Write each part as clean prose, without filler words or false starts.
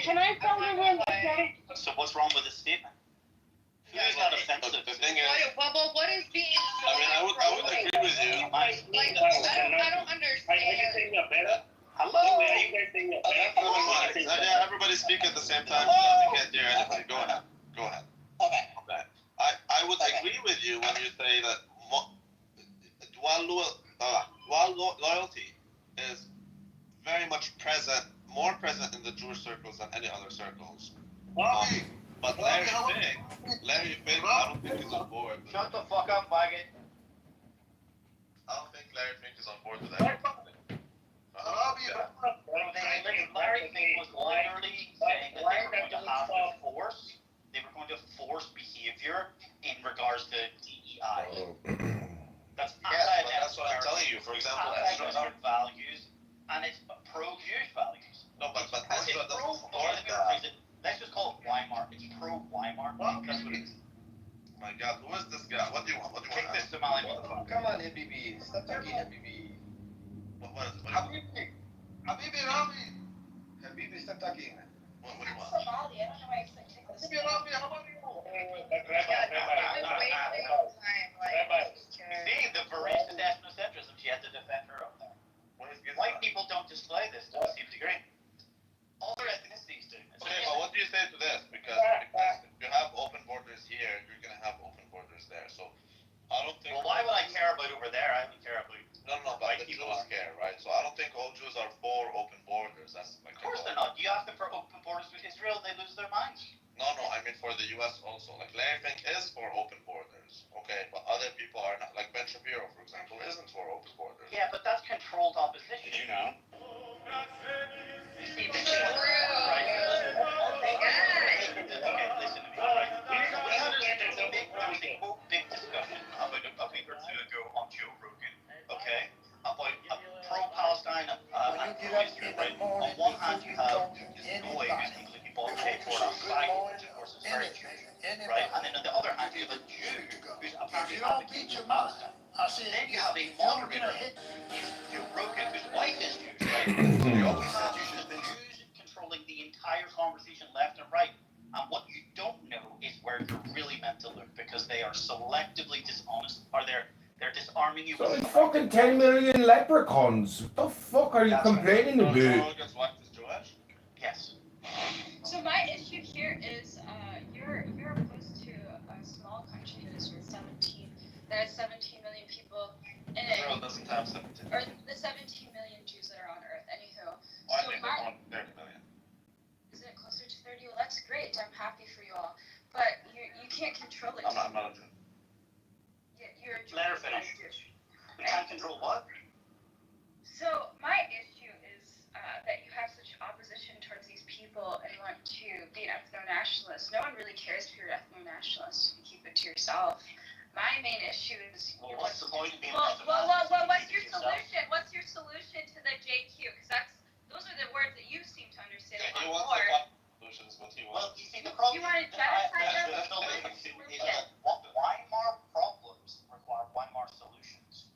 Can I tell him? So what's wrong with this statement? Food is not offensive. The thing is, Well, what is being? I mean, I would agree with you. Like, I don't understand. Hello? Yeah, everybody speak at the same time. We can't hear anybody. Go ahead. Okay. Okay. I would agree with you when you say that while loyalty is very much present, more present in the Jewish circles than any other circles. But Larry Fink, I don't think is on board. Shut the fuck up, faggot. I don't think Larry Fink is on board with that. Larry Fink was literally saying that they were going to have to force. They were going to force behavior in regards to DEI. That's that's what I'm telling you. For example, anti-Western values, and it's pro-Jewish values. No, but Let's just call it Weimar. It's pro-Weimar. That's what it is. My God, who is this guy? What do you want? Kick this Somali motherfucker. Come on, MBB. Stop talking MBB. What is it? Habibi, Rami. Habibi, stop talking. What do you want? Somali, I don't know why you're so ticklish. Habibi, Rami, how about you? See, the voracious ethnocentrism, she had to defend her up there. White people don't display this to the same degree. All their ethnicities do this. Okay, but what do you say to this? Because if you have open borders here, you're going to have open borders there. So I don't think. Well, why would I care about over there? I only care about. No, but the Jews care, right? So I don't think all Jews are for open borders. That's Of course they're not. You ask them for open borders with Israel, they lose their minds. No, I mean for the U.S. also. Like Larry Fink is for open borders, okay, but other people are not. Like Ben Shapiro, for example, isn't for open borders. Yeah, but that's controlled opposition, you know. You see, this is right. Okay, listen to me. Right? There's a big discussion about a week or two ago on Joe Rogan, okay, about pro-Palestine and pro-Israel, right? On one hand, you have this boy who's completely bought paid for outside, which of course is very Jewish, right? And then on the other hand, you have a Jew who's apparently advocating for Palestine. Then you have a moderator, Joe Rogan, whose wife is Jewish, right? So you always have Jews controlling the entire conversation left and right. And what you don't know is where you're really meant to look, because they are selectively dishonest, or they're disarming you. So it's fucking 10 million leprechauns. What the fuck are you complaining about? Rogan's wife is Jewish? Yes. So my issue here is you're opposed to a small country that has 17 million people in it. Israel doesn't have 17 Or million. the 17 million Jews that are on Earth. Anywho. I So think my, they're 30 million. is it closer to 30? Well, that's great. I'm happy for you all. But you can't control it. I'm not a Jew. You're a Jew. Let her finish. We can't control what? So my issue is that you have such opposition towards these people and want to be an ethno-nationalist. No one really cares if you're an ethno-nationalist. You keep it to yourself. My main issue is. Well, what's the point of being What's your solution? What's your solution to the JQ? Because those are the words that you seem to understand a He lot wants more. the solutions, what he Well, wants. you see, the problem You want to genocide them? is that Weimar problems require Weimar solutions.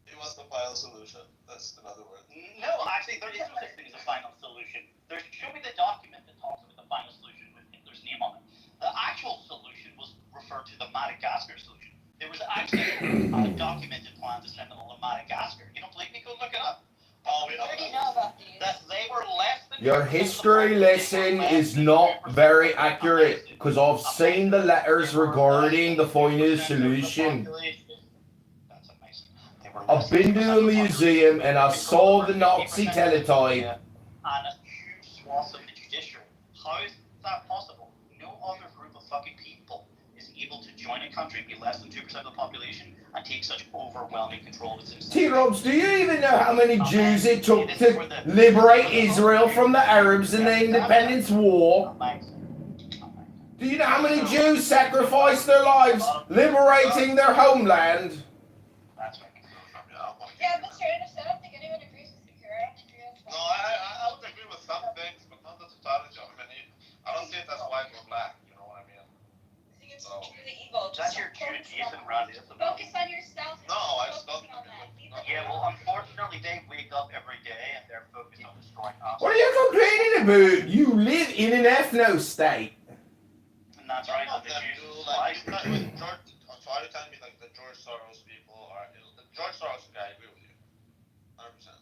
He wants the final solution. That's another word. No, actually, there is no such thing as a final solution. Show me the document that talks about the final solution with Hitler's name on it. The actual solution was referred to the Madagascar solution. There was actually a documented plan to send them to Madagascar. You don't believe me? Go look it up. We already know about these. That they were less than. Your history lesson is not very accurate, because I've seen the letters regarding the final solution. That's amazing. They were I've been to a museum and I saw the Nazi teletype. And a huge swath of the judiciary. How is that possible? No other group of fucking people is able to join a country, be less than 2% of the population, and take such overwhelming control of its institutions. T-Robs, do you even know how many Jews it took to liberate Israel from the Arabs in the Independence War? Do you know how many Jews sacrificed their lives liberating their homeland? That's right. Yeah, Mr. Anderson, I don't think anyone agrees with you here. I don't agree with No, I would agree with some things, but not the totality of it. I mean, I don't see it as white or black, you know what I mean? I think it's really evil. That's your Judaism, Randy. Focus on yourself. No, I just Focus don't. on that. Yeah, well, unfortunately, they wake up every day and they're focused on destroying us. What are you complaining Yeah, but you live in an ethno state. And that's right. Some of The them Jews do, lie. like, so are you telling me like the George Soros people are the George Soros guy? I agree with you, 100%,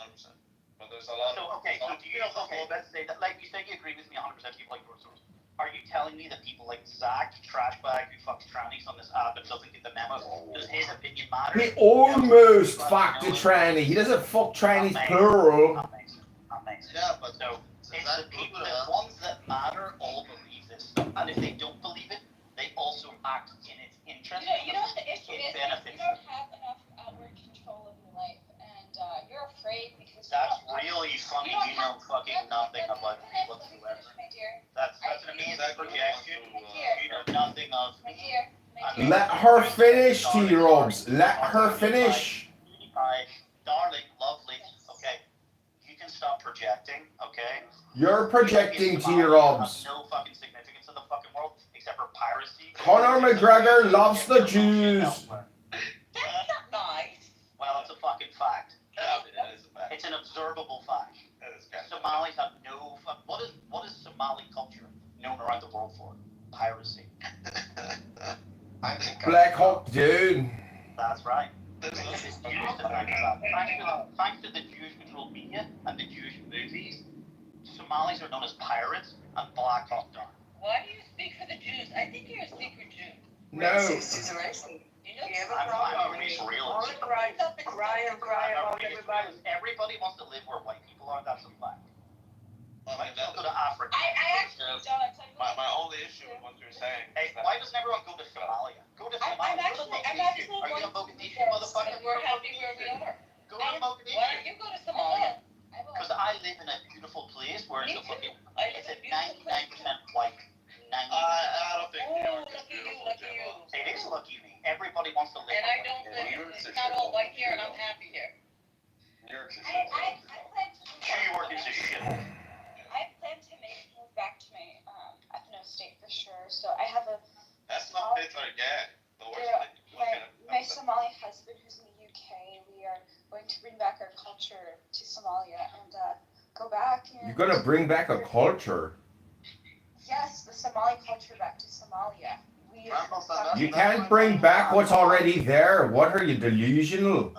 100%. But there's a lot So, of okay, so do you know, okay, let's say that, like, you say you agree with me 100% people like George Soros. Are you telling me that people like Zach, Trashbag, who fucks trannies on this app and doesn't get the memo, does his opinion matter? He almost fucked a tranny. He doesn't fuck trannies plural. Amazing. Yeah, but So, it's the Zach people, Buddha- the ones that matter all believe this stuff. And if they don't believe it, they also act in its interest. You know what the issue It is? benefits You don't have enough outward control of your life, and you're afraid because That's you don't really funny. don't You know have- fucking nothing about me Let me whatsoever. finish, my dear. That's an amazing projection. My dear. You know nothing of My me. dear. My dear. Let her finish, T-Robs. Let her finish. Hi, darling, lovely. Okay, you can stop projecting. Okay. You're projecting, Somalia T-Robs. have no fucking significance in the fucking world except for piracy. Conor McGregor loves the Jews. That's not nice. Well, it's a fucking fact. yeah, it is a fact. It's an observable fact. It is kind of Somalis have no fuck. What is Somali culture known around the world for? Piracy. I think Black Hawk, dude. That's right. There's no- It's used to thanks to that. Thanks to the Jewish-controlled media and the Jewish movies, Somalis are known as pirates and Black Hawk Down. Why do you speak for the Jews? I think you're a secret Jew. No. Racist is racist. You know, You have a I'm problem. a race All realist. the cry about everybody. Everybody wants to live where white people are. That's a fact. I mean, White people go to Africa. I actually don't. I'll tell you my what. only issue with what you're saying Hey, is that why doesn't everyone go to Somalia? Go to I'm Somalia. actually Go to I'm Mogadishu. actually Are you going in Mogadishu, to motherfucker? and we're happy where we are. Go to Why don't Mogadishu. you go to Somalia? I will. Because I live in a beautiful place where Me it's a too. fucking, I it's live a in beautiful place. 99% white. 90%. I don't think New Oh, York is lucky you, beautiful, lucky Jimbo. you. It is lucky me. Everybody wants to live. And I don't where live, they it's not all white here and I'm happy here. New York is I plan to. New York is a shit. I plan to move back to my ethno state for sure. So I have That's not fit or gay. The worst Yeah, thing you look my at. Somali husband who's in the UK. We are going to bring back our culture to Somalia and go back. And, You're gonna bring back a culture. Yes, the Somali culture back to Somalia. We. You can't bring back what's already there. What are you, delusional?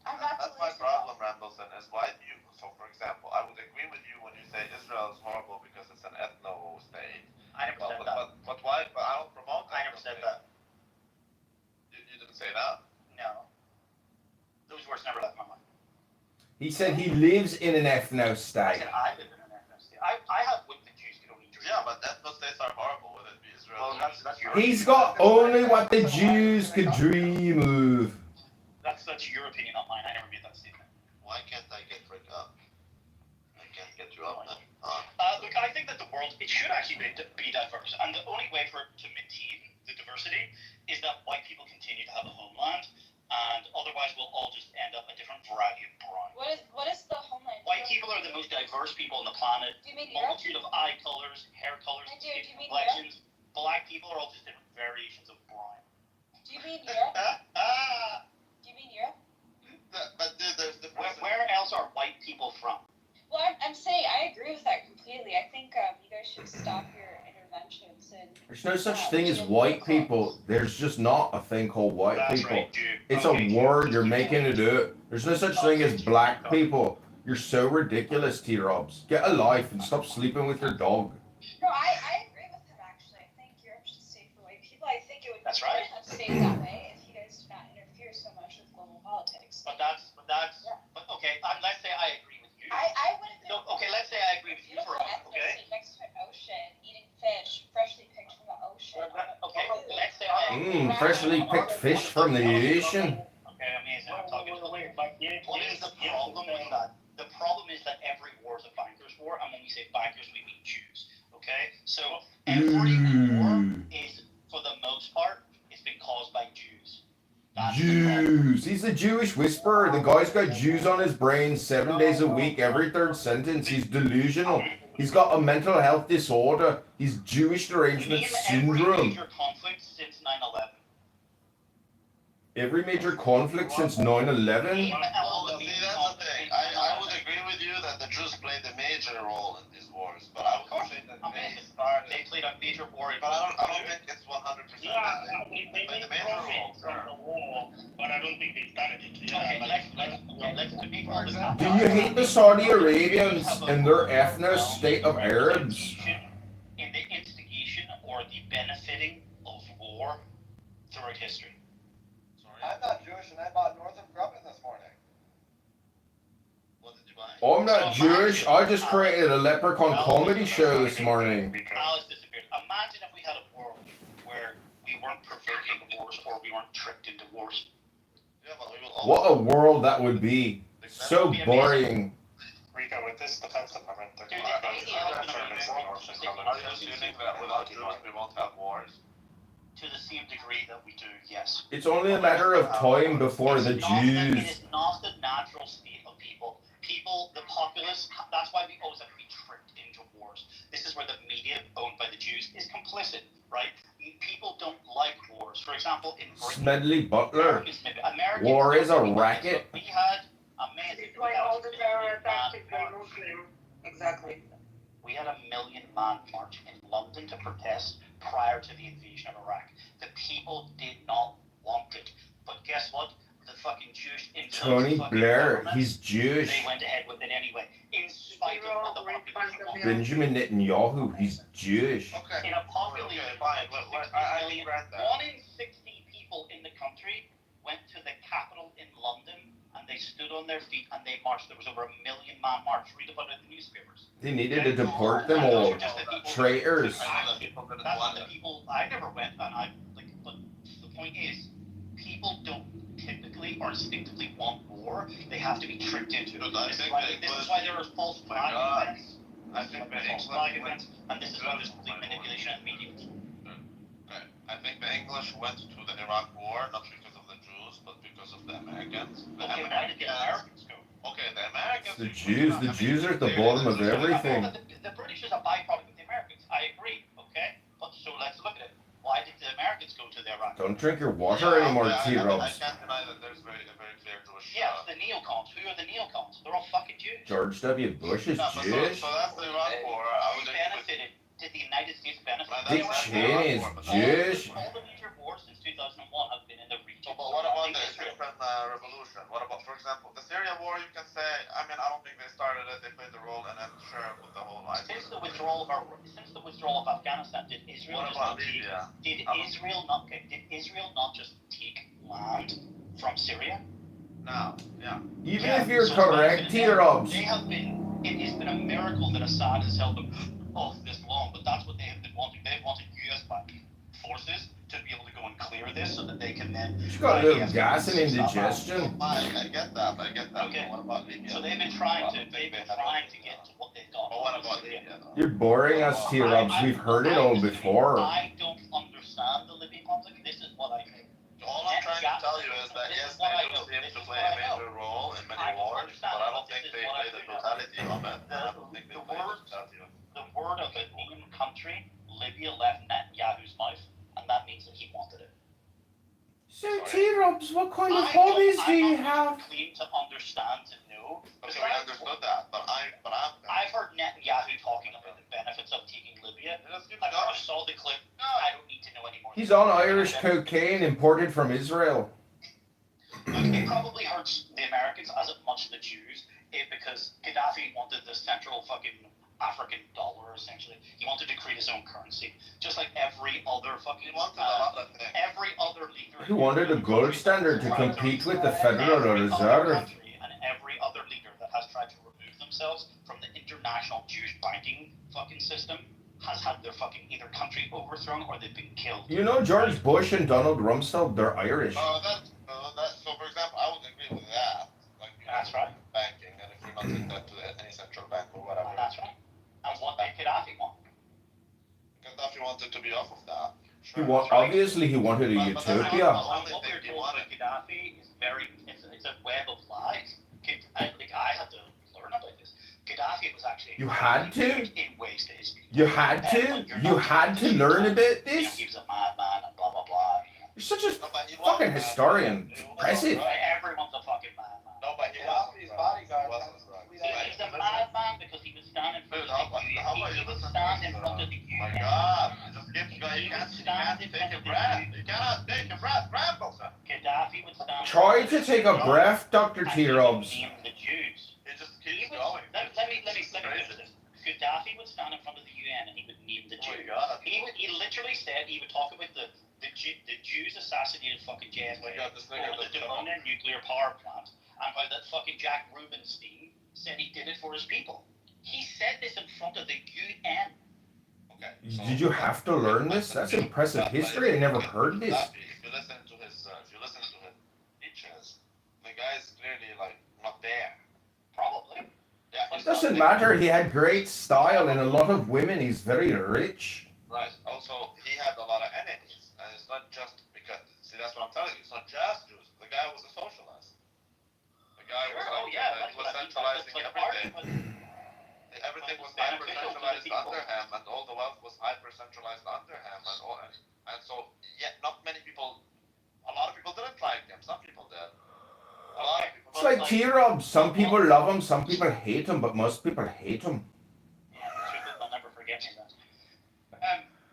I'm not That's my delusional. problem, Randallson, is why do you, so for example, I would agree with you when you say Israel is horrible because it's an ethno state. I never said that. But why, but I don't promote that. I never said that. You didn't say that? No. Those words never left my mind. He said he lives in an ethno I state. said I live in an ethno state. I have with the Jews could only drink. Yeah, but ethno states are horrible, whether it be Israel. Well, that's your. He's got only what the Jews could dream of. That's your opinion, not mine. I never made that statement. Why can't I get Rick up? I can't get you up then. Look, I think that the world, it should actually be diverse. And the only way for it to maintain the diversity is that white people continue to have a homeland. And otherwise, we'll all just end up a different variety of brown. What is the homeland? White people are the most diverse people on the planet. Do you mean Europe? Multitude of eye colors, hair colors, I do. skin Do you mean complexions. Black people are all just different variations of brown. Do you mean Europe? Do you mean Europe? But dude, there's the Where else are white people from? Well, I'm saying I agree with that completely. I think you guys should stop your interventions and. There's no such thing as white people. There's just not a thing called white That's people. right, dude. It's Okay, a dude. word, you're making it up. There's no such thing as black people. You're so ridiculous, T-Robs. Get a life and stop sleeping with your dog. No, I agree with him actually. I think Europe should stay for white people. I think it would That's right. have stayed that way if you guys did not interfere so much with global politics. But okay, let's say I agree with you. I would have been. No, okay, let's say I agree with you for a moment, okay? Next to an ocean, eating fish, freshly picked from the ocean. Okay, let's say I agree. Freshly picked fish from the ocean. Okay, amazing. I'm talking to the lawyer. What is the problem with that? The problem is that every war is a banker's war, and when we say bankers, we mean Jews. Okay? So every war is, for the most part, it's been caused by Jews. That's the problem. Jews. He's the Jewish whisperer. The guy's got Jews on his brain 7 days a week, every third sentence. He's delusional. He's got a mental health disorder. He's Jewish derangement Name every syndrome. major conflict since 9/11. Every major conflict since 9/11. Well, see, that's the thing. I would agree with you that the Jews played a major major role in these wars, but I would say that they started. They played a major role. But I don't think it's 100%. Yeah, they But made the major profit role, from the war, but I don't think they started it. Okay, let's debate For on this. example, Do you hate the Saudi Arabians and their ethno state of Arabs? In the instigation or the benefiting of war throughout history. Sorry, I'm not Jewish and I bought Northrop Grumman this morning. What did you buy? I'm not Jewish. I just created a leprechaun comedy show this morning. Alice disappeared. Imagine if we had a world where we weren't provoking wars or we weren't tricked into wars. yeah, but we will What a also. world that would be. So boring. Rika, with this Defense Department, they're Dude, going they- they- to Are you assuming that without Jews we won't have wars? To the same degree that we do, yes. It's only a matter of time before the It Jews. is not the natural state of people. People, the populace, that's why we always have to be tricked into wars. This is where the media owned by the Jews is complicit, right? People don't like wars. For example, in Britain, Smedley Butler. Americans War is a don't like racket. it. We had amazing. It's why all the terror attacks are Muslim. Exactly. We had a 1 million man march in London to protest prior to the invasion of Iraq. The people did not want it. But guess what? The fucking Jewish Tony Blair, he's Jewish. They went ahead with it anyway. In spite of what the population wanted. Benjamin Netanyahu, he's Jewish. Okay. In a population Okay, of fine. 60 I million, grant that. 1 in 60 people in the country went to the capital in London and they stood on their feet and they marched. There was over 1 million man march. Read about it in the newspapers. They needed to deport them And those all. were just the people- Traitors. That's not the people. I never went, and I like. But the point is, people don't typically or instinctively want war. They have to be tricked into it. But I This is think why, they this is would- why there are false my flag God. events. I think the False English flag went. events, and this is why there's complete manipulation of media. Okay. I think the English went to the Iraq War not because of the Jews, but because of the Americans. The Okay, why did the Americans go? Okay, the Americans. The Jews are at the bottom of everything. The British is a byproduct of the Americans. I agree. Okay, but so let's look at it. Why did the Americans go to the Iraq? Don't drink your water anymore, I T-Robs. can't deny that there's a very clear Jewish. Yes, the neocons. Who are the neocons? They're all fucking Jews. George W. Bush is No, but Jewish. So that's the Iraq War. I would Who agree with benefited? Did the United States benefit? Dick Cheney is Jewish. All the major wars since 2001 have been in the region. So, but what about the Israel. Egyptian revolution? What about, for example, the Syria war? You can say, I mean, I don't think they started it. They played the role, and then sure, with the whole life. Since the withdrawal of Afghanistan, did Israel What just about not take? Libya? Did Israel not just take land from Syria? No, yeah. Even Yeah, if you're so correct, T-Robs. They have been. It has been a miracle that Assad has held them off this long, but that's what they have been wanting. They've wanted U.S.-backed forces to be able to go and clear this so that they can then. She's got a little gas and indigestion. I get that. Okay. What about Libya? So they've been trying to get to what they've got. But what about Libya, though? You're boring us, T-Robs. We've heard it all before. I don't understand the Libyan conflict. This is what I think. All I'm trying to tell you is that yes, they do seem to play a major role in many wars, but I don't think they play the totality of it. I don't think they play the totality of it. The word of a name country, Libya left Netanyahu's mouth, and that means that he wanted it. So, T-Robs, what kind of hobbies do you have? Claim to understand, to know. Okay, we understood that, but I've heard Netanyahu talking about the benefits of taking Libya. Let's give I it never going. saw the clip. I don't need to know anymore. He's on Irish cocaine imported from Israel. It probably hurts the Americans as much as the Jews, because Gaddafi wanted the central fucking African dollar, essentially. He wanted to create his own currency, just like every other fucking. He wanted a lot of things. Every other leader. He wanted a gold standard to compete with the Federal Every other Reserve. country and every other leader that has tried to remove themselves from the international Jewish banking fucking system has had their fucking either country overthrown or they've been killed. You know George Bush and Donald Rumsfeld, they're Irish. So for example, I would agree with that. Like, That's right. banking, and if you're not in that to any central bank or whatever. And that's right. And what did Gaddafi want? Gaddafi wanted to be off of that. Obviously he wanted a utopia. What we're told about Gaddafi is it's a web of lies. I had to learn about this. Gaddafi was actually You had to? in ways to history. You had to? You had to learn about this? He was a madman and blah blah blah. You're such a fucking historian. It's impressive. Everyone's a fucking madman. No, but he Gaddafi's bodyguard. wasn't right. He's a madman because he was standing take a breath, Dr. And he would T-Robs. name the Jews. He just He keeps would, going. let me finish this. Gaddafi would stand in front of the UN and he would name the Oh my Jews. God. He literally said he would talk about the Jews assassinated fucking JFK Oh my God, this nigga over the does come. Dimona nuclear power plant, and how that fucking Jack Rubenstein said he did it for his people. He said this in front of the UN. Okay. Did you have to learn this? That's impressive history. I never heard this. If you listen to his speeches, the guy's clearly like not there. Probably. Yeah, It doesn't matter. He had great style and a lot of women. He's very rich. Right. Also, he had a lot of enemies, and it's not just because. See, that's what I'm telling you. It's not just Jews. The guy was a socialist. The guy was Sure, like, oh, yeah, he was that's what I mean. centralizing That's like everything. Everything was hyper beneficial to the centralized people. under him, and all the wealth was hyper centralized under him, and so yeah, not many people. A lot of people didn't like him. Some people did. A lot of people. It's like T-Robs. Some people love him, some people hate him, but most people hate him. Yeah, the truth is, they'll never forget me that.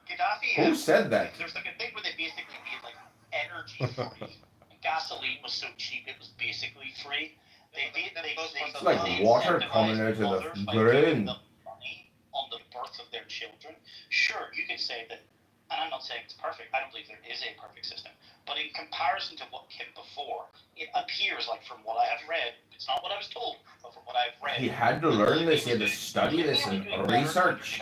Gaddafi. Who said that? There's like a thing where they basically made like energy free. Gasoline was so cheap it was basically free. It's like water coming out of the mothers by ground. giving them money on the birth of their children. Sure, you could say that, and I'm not saying it's perfect. I don't believe there is a perfect system. But in comparison to what came before, it appears like from what I have read, it's not what I was told, but from what I've read. He had to learn this. He had to study this and research.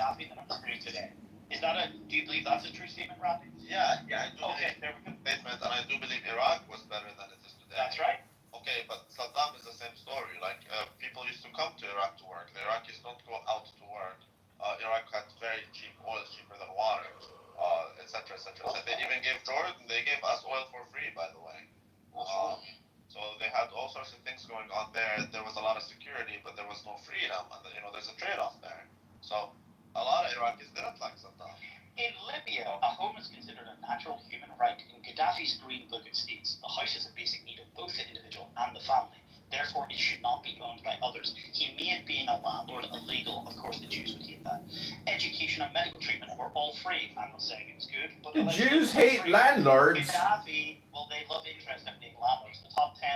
Is that do you believe that's a true statement, Randy? Yeah, I do Okay, believe there we go. statement, and I do believe Iraq was better than it is today. That's right. Okay, but Saddam is the same story. Like, people used to come to Iraq to work. The Iraqis don't go out to work. Iraq had very cheap oil, cheaper than water, etc., etc. They even gave Jordan, they gave us oil for free, by the way. So they had all sorts of things going on there. There was a lot of security, but there was no freedom. And, there's a trade-off there. So a lot of Iraqis didn't like Saddam. In Libya, a home is considered a natural human right. In Gaddafi's Green Book, it states the house is a basic need of both the individual and the family. Therefore, it should not be owned by others. He made being a landlord illegal. Of course, the Jews would hate that. Education and medical treatment were all free. I'm not saying it's good, but The Jews hate landlords. Gaddafi, well, they love interest in being landlords. The top 10,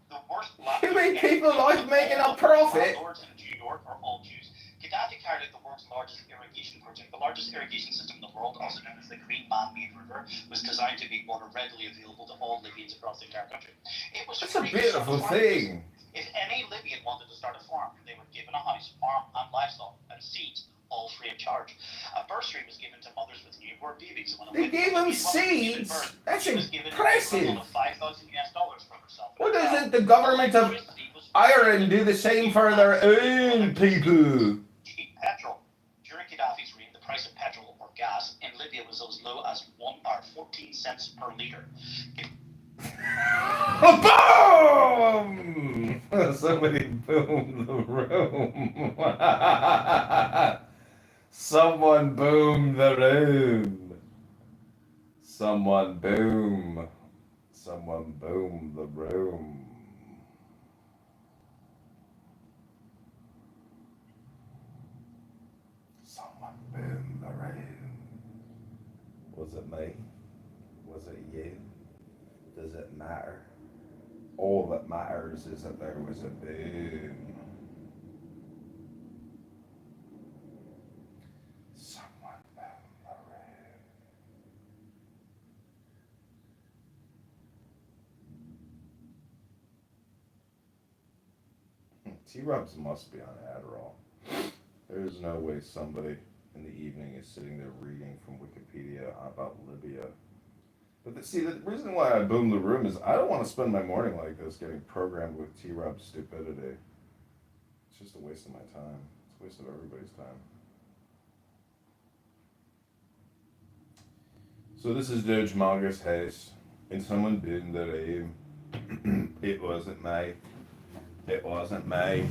the worst Too many people like making a profit. landlords in New York are all Jews. Gaddafi carried out the world's largest irrigation project. The largest irrigation system in the world, also known as the Green Man-Made River, was designed to make water readily available to all Libyans across the entire country. It was That's a free beautiful for farmers. thing. If any Libyan wanted to start a farm, they were given a house, farm, and livestock, and seeds, all free of charge. A bursary was given to mothers with newborn babies. When a They woman gave them was given seeds? birth, That's she was given an impressive. equivalent of $5,000 for herself. What doesn't the government of Ireland do the same for their own people? Cheap petrol. During Gaddafi's reign, the price of petrol or gas in Libya was as low as 14 cents per litre. Boom! Somebody boomed the room. Someone boomed the room. Someone boom. Someone boomed the room. Someone boomed the room. Was it me? Was it you? Does it matter? All that matters is that there was a boom. Someone boomed the room. T-Rubs must be on Adderall. There's no way somebody in the evening is sitting there reading from Wikipedia about Libya. But see, the reason why I boom the room is I don't want to spend my morning like this getting programmed with T-Rob stupidity. It's just a waste of my time. It's a waste of everybody's time. So this is Doge Monger's house, and someone boomed the room. It wasn't me. It wasn't me.